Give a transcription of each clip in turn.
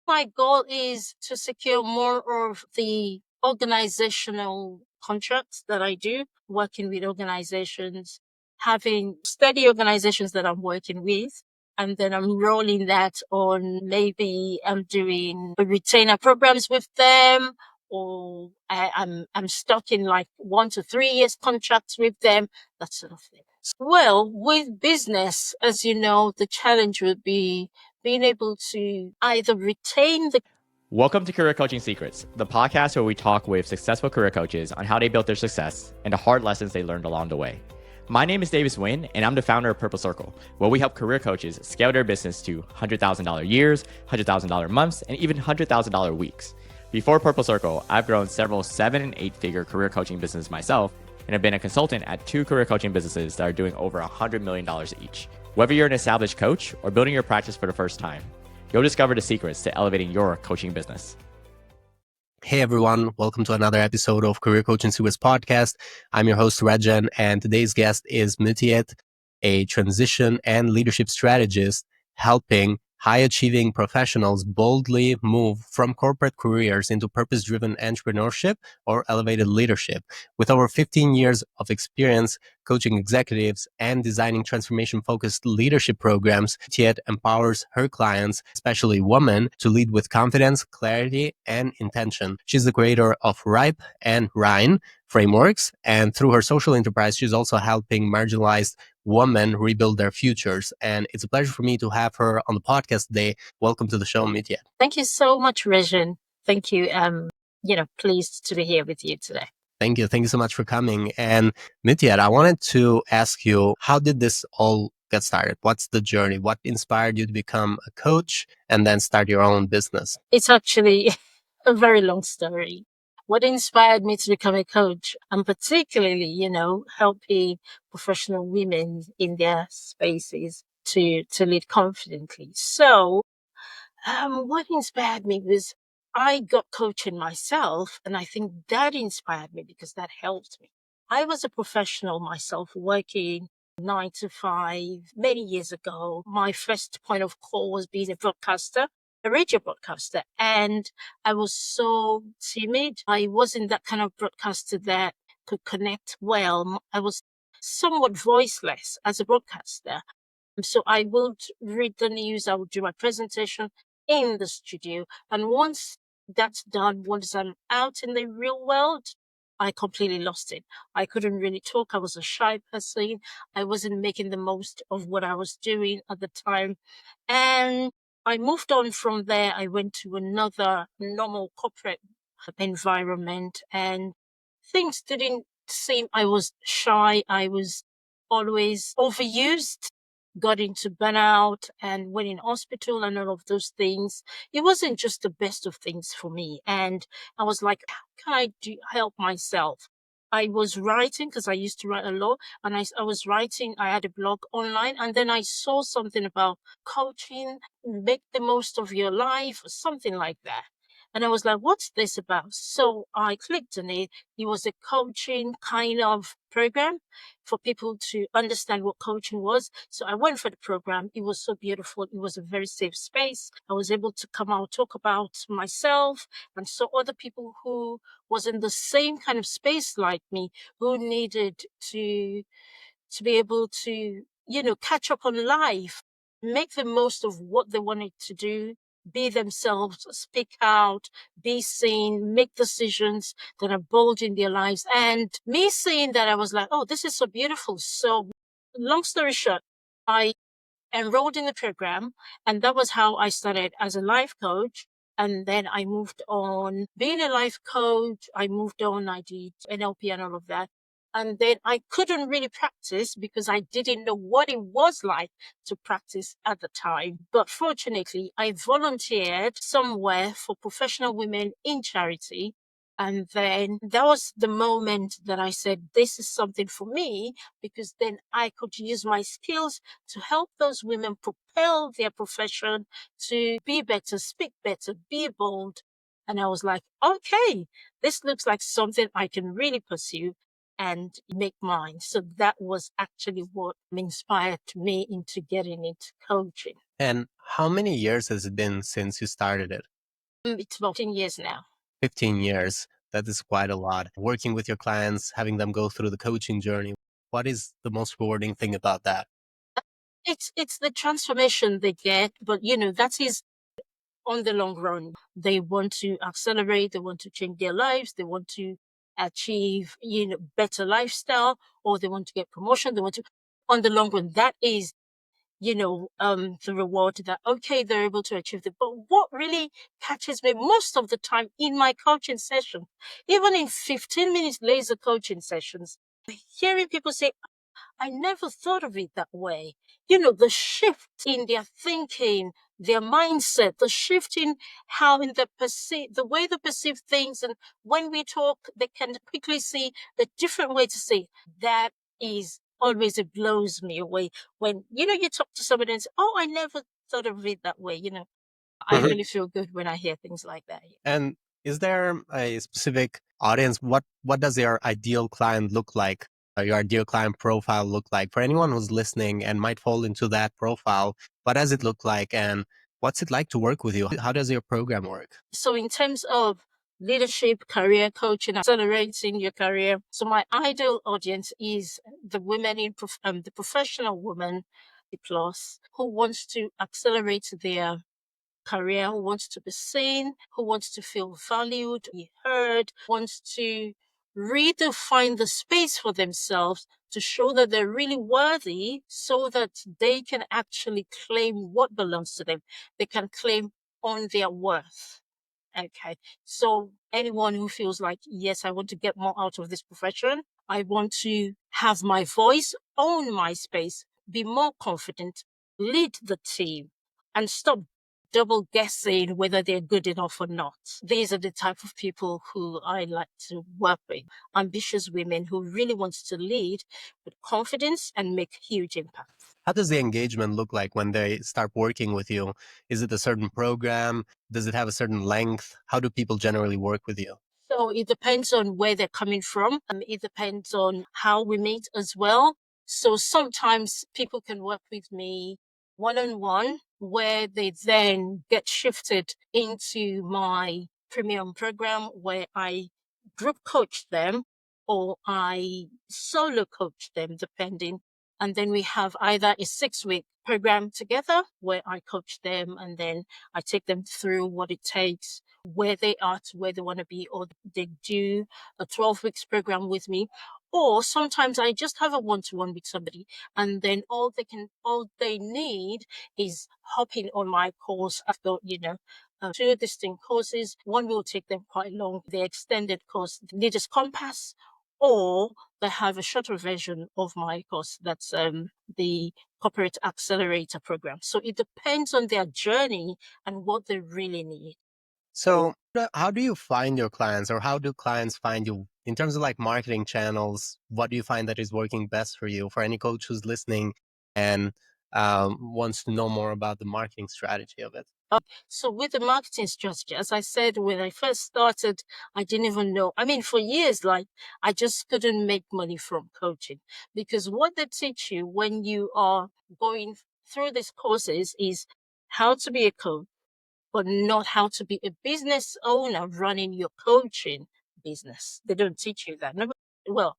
My goal is to secure more of the organizational contracts that I do, working with organizations, having steady organizations that I'm working with. And then I'm rolling that on. Maybe I'm doing retainer programs with them, or I'm stuck in like 1 to 3 years contracts with them, that sort of thing. Well, with business, as you know, the challenge would be being able to either retain the. Welcome to Career Coaching Secrets, the podcast where we talk with successful career coaches on how they built their success and the hard lessons they learned along the way. My name is Davis Nguyen, and I'm the founder of Purple Circle, where we help career coaches scale their business to $100,000 years, $100,000 months, and even $100,000 weeks. Before Purple Circle, I've grown several 7- and 8-figure career coaching businesses myself, and have been a consultant at 2 career coaching businesses that are doing over $100 million each. Whether you're an established coach or building your practice for the first time, you'll discover the secrets to elevating your coaching business. Hey everyone, welcome to another episode of Career Coaching Secrets podcast. I'm your host Rexhen, and today's guest is Mutiat, a transition and leadership strategist helping high-achieving professionals boldly move from corporate careers into purpose-driven entrepreneurship or elevated leadership. With over 15 years of experience coaching executives and designing transformation-focused leadership programs, Mutiat empowers her clients, especially women, to lead with confidence, clarity, and intention. She's the creator of RIPE and RHINE frameworks, and through her social enterprise, she's also helping marginalized women rebuild their futures. And it's a pleasure for me to have her on the podcast today. Welcome to the show, Mutiat. Thank you so much, Rexhen. Thank you. Pleased to be here with you today. Thank you. Thank you so much for coming. And Mutiat, I wanted to ask you, how did this all get started? What's the journey? What inspired you to become a coach and then start your own business? It's actually a very long story. What inspired me to become a coach, and particularly, helping professional women in their spaces to lead confidently. So, what inspired me was I got coaching myself, and I think that inspired me because that helped me. I was a professional myself, working 9 to 5 many years ago. My first point of call was being a broadcaster, a radio broadcaster, and I was so timid. I wasn't that kind of broadcaster that could connect well. I was somewhat voiceless as a broadcaster. So I would read the news, I would do my presentation in the studio. And once that's done, once I'm out in the real world, I completely lost it. I couldn't really talk. I was a shy person. I wasn't making the most of what I was doing at the time. And I moved on from there. I went to another normal corporate environment, and things didn't seem, I was shy. I was always overused, got into burnout and went in hospital and all of those things. It wasn't just the best of things for me. And I was like, how can I help myself? I was writing because I used to write a lot, and I was writing. I had a blog online, and then I saw something about coaching, make the most of your life, or something like that. And I was like, what's this about? So I clicked on it. It was a coaching kind of program for people to understand what coaching was. So I went for the program. It was so beautiful. It was a very safe space. I was able to come out, talk about myself, and saw other people who was in the same kind of space like me, who needed to be able to, catch up on life, make the most of what they wanted to do, be themselves, speak out, be seen, make decisions that are bold in their lives. And me seeing that, I was like, oh, this is so beautiful. So long story short, I enrolled in the program, and that was how I started as a life coach. And then I moved on being a life coach. I moved on, I did NLP and all of that. And then I couldn't really practice because I didn't know what it was like to practice at the time. But fortunately, I volunteered somewhere for professional women in charity. And then that was the moment that I said, this is something for me, because then I could use my skills to help those women propel their profession to be better, speak better, be bold. And I was like, okay, this looks like something I can really pursue and make mine. So that was actually what inspired me into getting into coaching. And how many years has it been since you started it? It's about 10 years now. 15 years. That is quite a lot. Working with your clients, having them go through the coaching journey. What is the most rewarding thing about that? It's the transformation they get, but that is on the long run. They want to accelerate, they want to change their lives, they want to achieve, better lifestyle, or they want to get promotion, they want to, on the long run, that is, the reward that, okay, they're able to achieve it. But what really catches me most of the time in my coaching session, even in 15 minutes laser coaching sessions, hearing people say, I never thought of it that way. The shift in their thinking, their mindset, the shift in how the way they perceive things. And when we talk, they can quickly see a different way to say that is always, it blows me away when, you talk to somebody and say, oh, I never thought of it that way. I really feel good when I hear things like that. And is there a specific audience? What does your ideal client look like? Your ideal client profile look like for anyone who's listening and might fall into that profile? What does it look like, and what's it like to work with you? How does your program work? So in terms of leadership, career coaching, accelerating your career. So my ideal audience is the women the professional woman plus who wants to accelerate their career, who wants to be seen, who wants to feel valued, be heard, wants to redefine the space for themselves to show that they're really worthy so that they can actually claim what belongs to them. They can claim on their worth. Okay. So anyone who feels like, yes, I want to get more out of this profession. I want to have my voice, own my space, be more confident, lead the team, and stop double guessing whether they're good enough or not. These are the type of people who I like to work with. Ambitious women who really want to lead with confidence and make huge impact. How does the engagement look like when they start working with you? Is it a certain program? Does it have a certain length? How do people generally work with you? So it depends on where they're coming from. It depends on how we meet as well. So sometimes people can work with me one-on-one where they then get shifted into my premium program where I group coach them or I solo coach them depending. And then we have either a 6-week program together where I coach them and then I take them through what it takes, where they are to where they want to be, or they do a 12 weeks program with me. Or sometimes I just have a one-to-one with somebody and then all they need is hopping on my course. I've got, 2 distinct courses. One will take them quite long, the extended course, the Leaders Compass, or they have a shorter version of my course. That's the Corporate Accelerator program. So it depends on their journey and what they really need. So, how do you find your clients, or how do clients find you in terms of like marketing channels? What do you find that is working best for you? For any coach who's listening and wants to know more about the marketing strategy of it. So with the marketing strategy, as I said, when I first started, I didn't even know. I mean, for years, like I just couldn't make money from coaching because what they teach you when you are going through these courses is how to be a coach, but not how to be a business owner running your coaching business. They don't teach you that. No, well,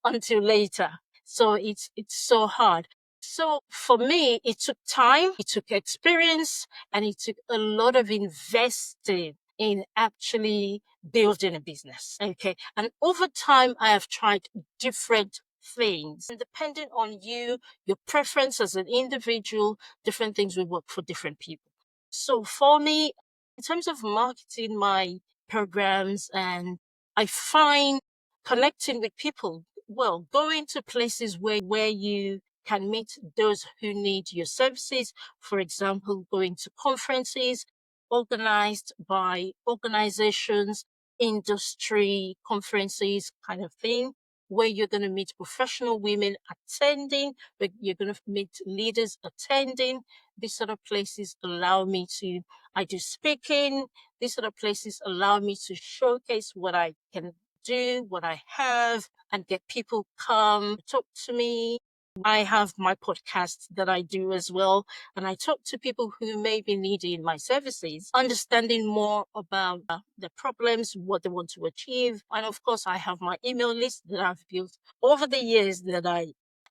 until later. So it's so hard. So for me, it took time, it took experience, and it took a lot of investing in actually building a business. Okay. And over time, I have tried different things. And depending on you, your preference as an individual, different things will work for different people. So for me, in terms of marketing my programs, and I find connecting with people, well, going to places where you can meet those who need your services. For example, going to conferences organized by organizations, industry conferences kind of thing, where you're going to meet professional women attending, where you're going to meet leaders attending. These sort of places allow me to, I do speaking. These sort of places allow me to showcase what I can do, what I have, and get people come talk to me. I have my podcast that I do as well. And I talk to people who may be needing my services, understanding more about the problems, what they want to achieve. And of course, I have my email list that I've built over the years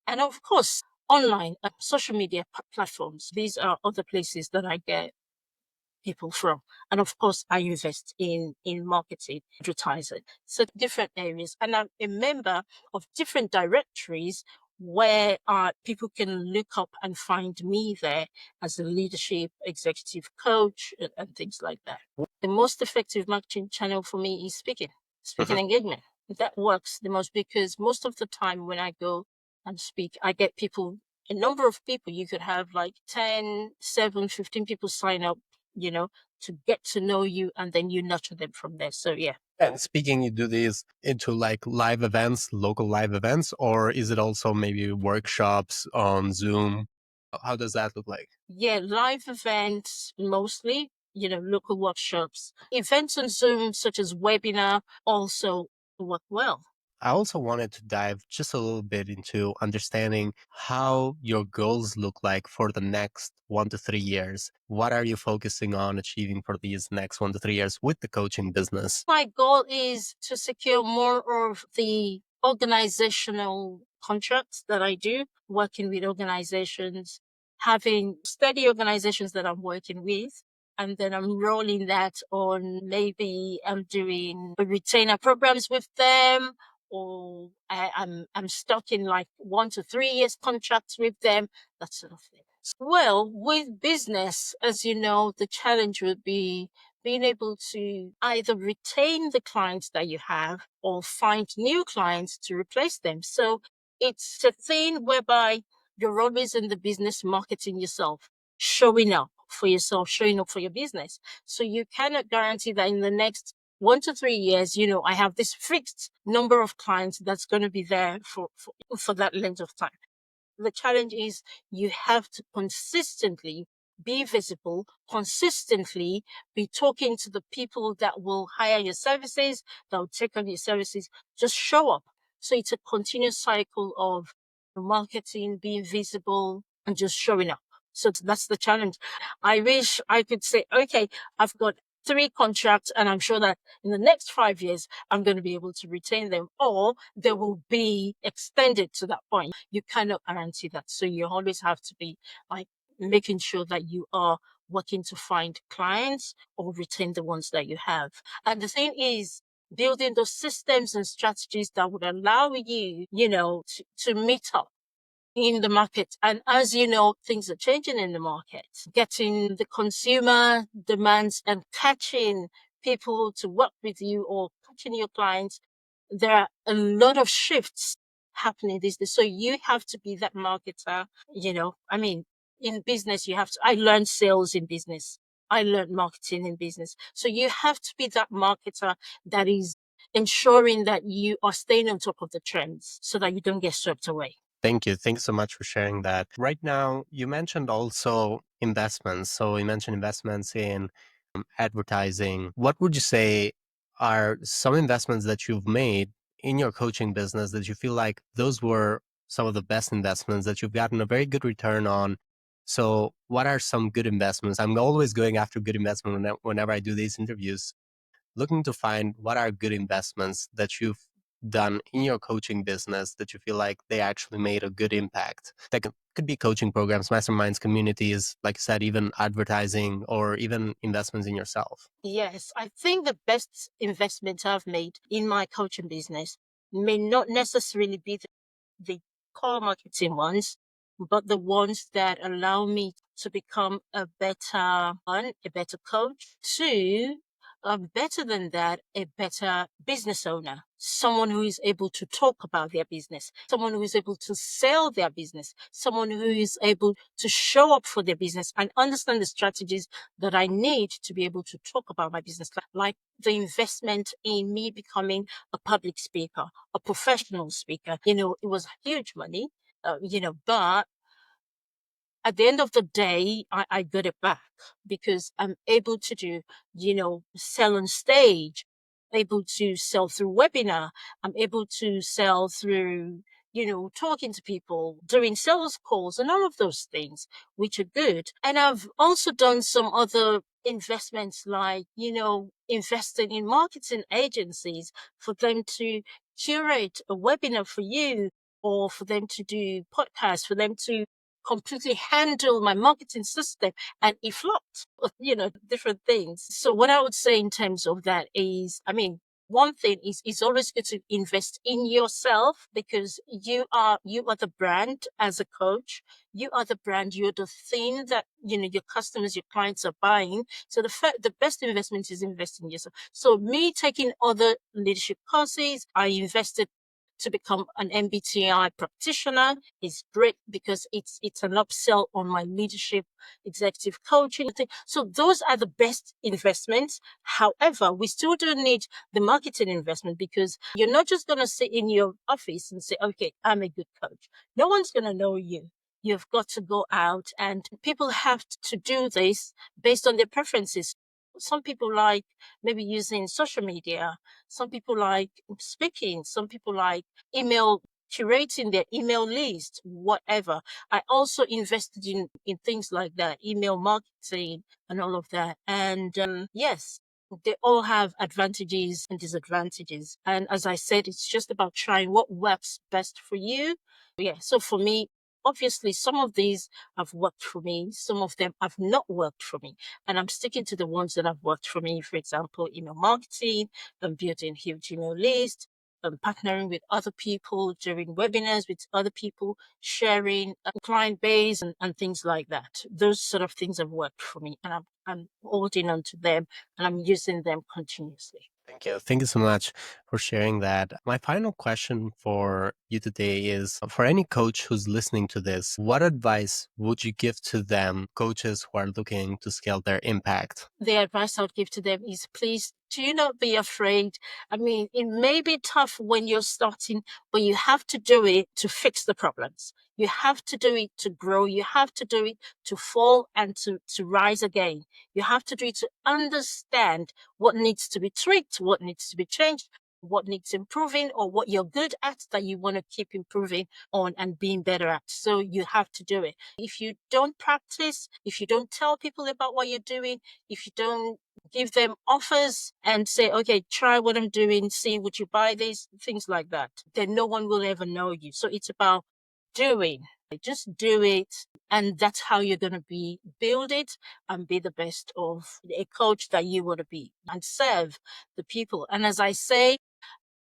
and of course, online social media platforms. These are other places that I get people from. And of course, I invest in marketing, advertising, so different areas. And I'm a member of different directories where people can look up and find me there as a leadership executive coach and things like that. The most effective marketing channel for me is speaking engagement. That works the most because most of the time when I go and speak, I get people, a number of people. You could have like 10, 7, 15 people sign up, to get to know you, and then you nurture them from there. So yeah. And speaking, you do these into like live events, local live events, or is it also maybe workshops on Zoom? How does that look like? Yeah, live events mostly, local workshops. Events on Zoom, such as webinar, also work well. I also wanted to dive just a little bit into understanding how your goals look like for the next 1 to 3 years. What are you focusing on achieving for these next 1 to 3 years with the coaching business? My goal is to secure more of the organizational contracts that I do, working with organizations, having steady organizations that I'm working with. And then I'm rolling that on. Maybe I'm doing retainer programs with them, or I'm stuck in like 1 to 3 years contracts with them, that sort of thing. Well, with business, as you know, the challenge would be being able to either retain the clients that you have or find new clients to replace them. So it's a thing whereby you're always in the business marketing yourself, showing up for yourself, showing up for your business. So you cannot guarantee that in the next 1 to 3 years, I have this fixed number of clients that's going to be there for that length of time. The challenge is you have to consistently be visible, consistently be talking to the people that will hire your services, that will take on your services. Just show up. So it's a continuous cycle of marketing, being visible, and just showing up. So that's the challenge. I wish I could say, okay, I've got 3 contracts, and I'm sure that in the next 5 years, I'm going to be able to retain them, or they will be extended to that point. You cannot guarantee that. So you always have to be like making sure that you are working to find clients or retain the ones that you have. And the thing is, building those systems and strategies that would allow you, to meet up in the market. And as you know, things are changing in the market. Getting the consumer demands and catching people to work with you or catching your clients, there are a lot of shifts happening these days. So you have to be that marketer, in business, I learned sales in business. I learned marketing in business. So you have to be that marketer that is ensuring that you are staying on top of the trends so that you don't get swept away. Thank you. Thanks so much for sharing that. Right now, you mentioned also investments. So you mentioned investments in advertising. What would you say are some investments that you've made in your coaching business that you feel like those were some of the best investments that you've gotten a very good return on? So what are some good investments? I'm always going after good investment whenever I do these interviews, looking to find what are good investments that you've done in your coaching business that you feel like they actually made a good impact. That could be coaching programs, masterminds, communities, like I said, even advertising or even investments in yourself. Yes, I think the best investment I've made in my coaching business may not necessarily be the core marketing ones, but the ones that allow me to become a better one, a better coach, two, better than that, a better business owner, someone who is able to talk about their business, someone who is able to sell their business, someone who is able to show up for their business and understand the strategies that I need to be able to talk about my business, like the investment in me becoming a public speaker, a professional speaker. It was huge money, but at the end of the day, I got it back because I'm able to do, sell on stage, able to sell through webinar. I'm able to sell through, talking to people, doing sales calls and all of those things, which are good. And I've also done some other investments like, investing in marketing agencies for them to curate a webinar for you, or for them to do podcasts, for them to completely handle my marketing system, and it flopped, different things. So what I would say in terms of that is, one thing is it's always good to invest in yourself, because you are the brand as a coach. You are the brand. You're the thing that your customers, your clients are buying. So the best investment is investing in yourself. So me taking other leadership courses, I invested to become an MBTI practitioner is great, because it's an upsell on my leadership executive coaching thing. So those are the best investments. However, we still do need the marketing investment, because you're not just going to sit in your office and say, okay, I'm a good coach. No one's going to know you. You've got to go out, and people have to do this based on their preferences. Some people like maybe using social media. Some people like speaking. Some people like email, curating their email list, whatever. I also invested in things like that, email marketing and all of that. And yes, they all have advantages and disadvantages. And as I said, it's just about trying what works best for you. Yeah. So for me, obviously, some of these have worked for me. Some of them have not worked for me. And I'm sticking to the ones that have worked for me. For example, email marketing, and building huge email lists, partnering with other people, doing webinars with other people, sharing client base and things like that. Those sort of things have worked for me, and I'm holding on to them, and I'm using them continuously. Thank you. Thank you so much for sharing that. My final question for you today is, for any coach who's listening to this, what advice would you give to them, coaches who are looking to scale their impact? The advice I would give to them is, please do not be afraid. It may be tough when you're starting, but you have to do it to fix the problems. You have to do it to grow. You have to do it to fall and to rise again. You have to do it to understand what needs to be tweaked, what needs to be changed, what needs improving, or what you're good at that you want to keep improving on and being better at. So you have to do it. If you don't practice, if you don't tell people about what you're doing, if you don't give them offers and say, okay, try what I'm doing, see, would you buy this, things like that, then no one will ever know you. So it's about doing. Just do it. And that's how you're going to build it and be the best of a coach that you want to be, and serve the people. And as I say,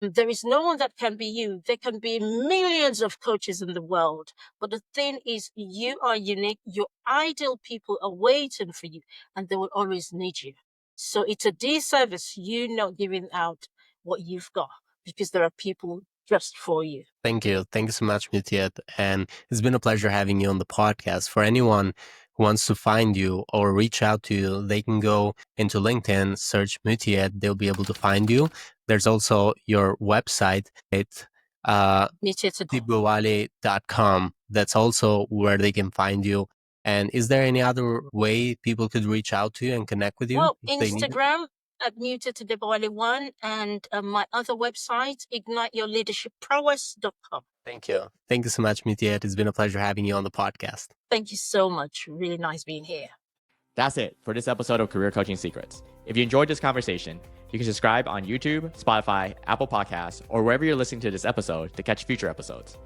there is no one that can be you. There can be millions of coaches in the world. But the thing is, you are unique. Your ideal people are waiting for you, and they will always need you. So it's a disservice you not giving out what you've got, because there are people just for you. Thank you. Thank you so much, Mutiat. And it's been a pleasure having you on the podcast. For anyone who wants to find you or reach out to you, they can go into LinkedIn, search Mutiat. They'll be able to find you. There's also your website. It's Adebowale.com. That's also where they can find you. And is there any other way people could reach out to you and connect with you? Well, if they need it? Instagram at Mutiat Adebowale 1, and my other website, igniteyourleadershipprowess.com. Thank you. Thank you so much, Mutiat. It's been a pleasure having you on the podcast. Thank you so much. Really nice being here. That's it for this episode of Career Coaching Secrets. If you enjoyed this conversation, you can subscribe on YouTube, Spotify, Apple Podcasts, or wherever you're listening to this episode to catch future episodes.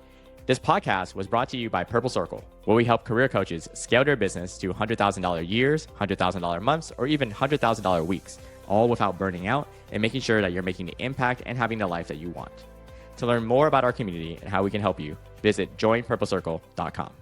This podcast was brought to you by Purple Circle, where we help career coaches scale their business to $100,000 years, $100,000 months, or even $100,000 weeks, all without burning out and making sure that you're making the impact and having the life that you want. To learn more about our community and how we can help you, visit joinpurplecircle.com.